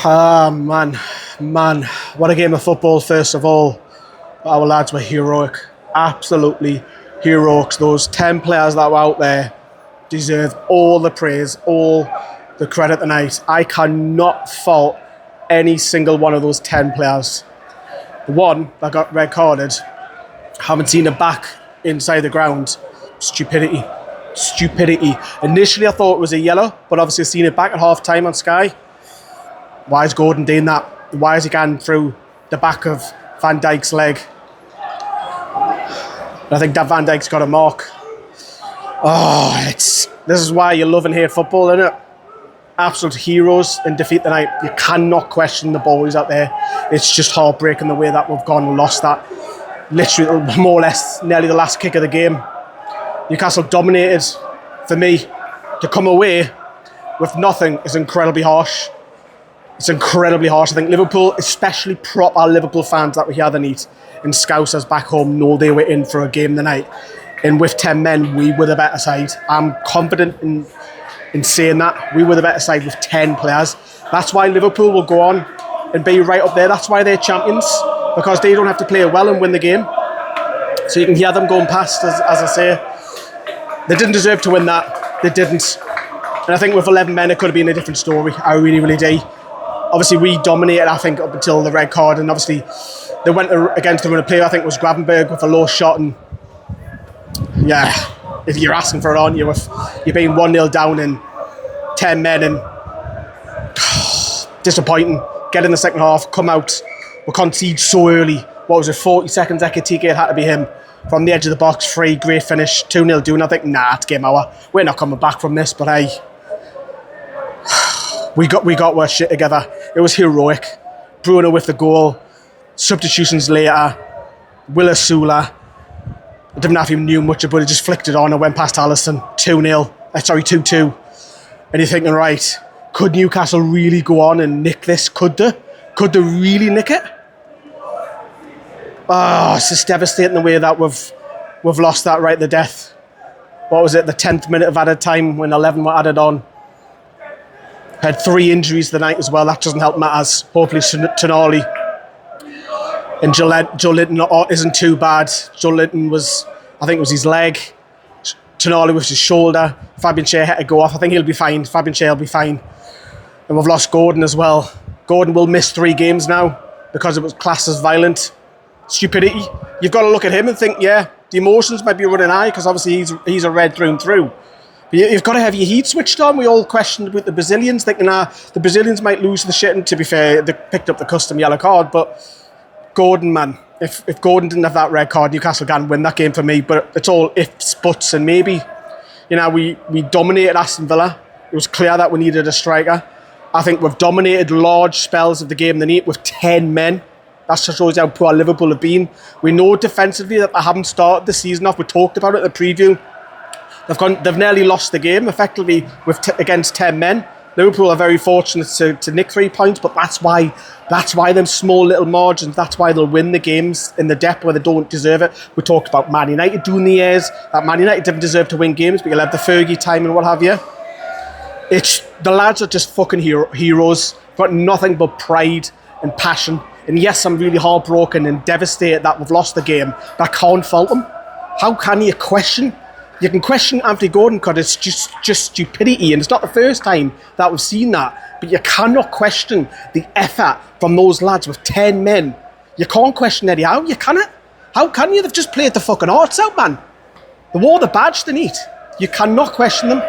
Man, what a game of football, first of all. Our lads were heroic, absolutely heroic. Those 10 players that were out there deserve all the praise, all the credit tonight. I cannot fault any single one of those 10 players. The one that got red carded, haven't seen it back inside the ground. Stupidity. Initially I thought it was a yellow, but obviously I've seen it back at half time on Sky. Why is Gordon doing that? Why is he going through the back of Van Dijk's leg? I think that Van Dijk's got a mark. This is why you love and hate football, isn't it? Absolute heroes in defeat tonight. You cannot question the boys out there. It's just heartbreaking the way that we've gone and lost that. Literally, more or less, nearly the last kick of the game. Newcastle dominated. For me, to come away with nothing is incredibly harsh. It's incredibly harsh. I think Liverpool, especially proper Liverpool fans that were here the night, and Scousers back home know they were in for a game tonight. And with 10 men, we were the better side. I'm confident in saying that. We were the better side with 10 players. That's why Liverpool will go on and be right up there. That's why they're champions, because they don't have to play well and win the game. So you can hear them going past, as I say. They didn't deserve to win that. They didn't. And I think with 11 men, it could have been a different story. I really, really do. Obviously, we dominated, I think, up until the red card. And obviously, they went against the run of play. I think it was Gravenberch with a low shot. And yeah, if you're asking for it, aren't you? If you're being 1-0 down and 10 men and disappointing. Get in the second half, come out. We concede so early. What was it, 40 seconds? Ekitike, it had to be him. From the edge of the box, free, great finish, 2-0 doing. I think, it's game over. We're not coming back from this, but hey, we got our shit together. It was heroic. Bruno with the goal, substitutions later, Osula. I didn't know if he knew much, but he just flicked it on and went past Alisson. 2-2. And you're thinking, right, could Newcastle really go on and nick this? Could they? Could they really nick it? It's just devastating the way that we've lost that right to death. What was it, the 10th minute of added time when 11 were added on? Had 3 injuries tonight as well. That doesn't help matters. Hopefully Tonali and Joe Linton isn't too bad. Joe Linton I think it was his leg. Tonali was his shoulder. Fabian Schär had to go off. I think he'll be fine. Fabian Schär will be fine. And we've lost Gordon as well. Gordon will miss 3 games now because it was classed as violent. Stupidity. You've got to look at him and think, yeah, the emotions might be running high because obviously he's a red through and through. But you've got to have your heat switched on. We all questioned with the Brazilians, thinking, the Brazilians might lose the shit. And to be fair, they picked up the custom yellow card. But Gordon, man, if Gordon didn't have that red card, Newcastle can't win that game for me. But it's all ifs, buts, and maybe. We dominated Aston Villa. It was clear that we needed a striker. I think we've dominated large spells of the game the night with 10 men. That shows how poor Liverpool have been. We know defensively that they haven't started the season off. We talked about it in the preview. They've nearly lost the game effectively against 10 men. Liverpool are very fortunate to nick 3 points, but that's why them small little margins. That's why they'll win the games in the depth where they don't deserve it. We talked about Man United doing the years that Man United didn't deserve to win games, but you'll have the Fergie time and what have you. The lads are just fucking heroes. Got nothing but pride and passion. And yes, I'm really heartbroken and devastated that we've lost the game, but I can't fault them. How can you question? You can question Anthony Gordon because it's just stupidity, and it's not the first time that we've seen that. But you cannot question the effort from those lads with 10 men. You can't question Eddie Howe, you cannot. How can you? They've just played the fucking hearts out, man. They wore the badge they need. You cannot question them.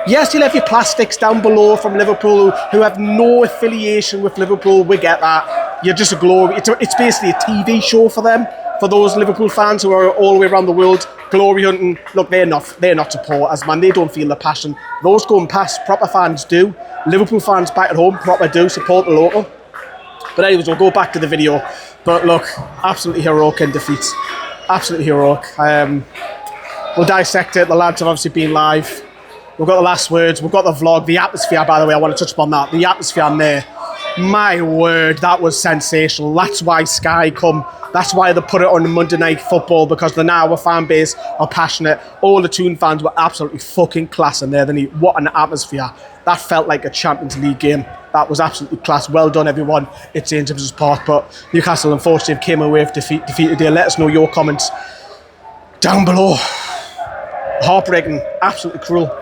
Yes, you'll have your plastics down below from Liverpool who have no affiliation with Liverpool. We get that. You're just a glory. It's basically a TV show for them. For those Liverpool fans who are all the way around the world, glory hunting. Look, they're not supporters, man. They don't feel the passion. Those going past, proper fans do. Liverpool fans back at home, proper do support the local. But anyways, we'll go back to the video. But look, absolutely heroic in defeat. Absolutely heroic. We'll dissect it. The lads have obviously been live. We've got the last words. We've got the vlog. The atmosphere, by the way, I want to touch upon that. The atmosphere in there. My word, that was sensational. That's why Sky come. That's why they put it on Monday Night Football, because the now fan base are passionate. All the Toon fans were absolutely fucking class in there. What an atmosphere. That felt like a Champions League game. That was absolutely class. Well done, everyone. It's St James's Park, but Newcastle unfortunately came away with defeat today. Let us know your comments down below. Heartbreaking, absolutely cruel.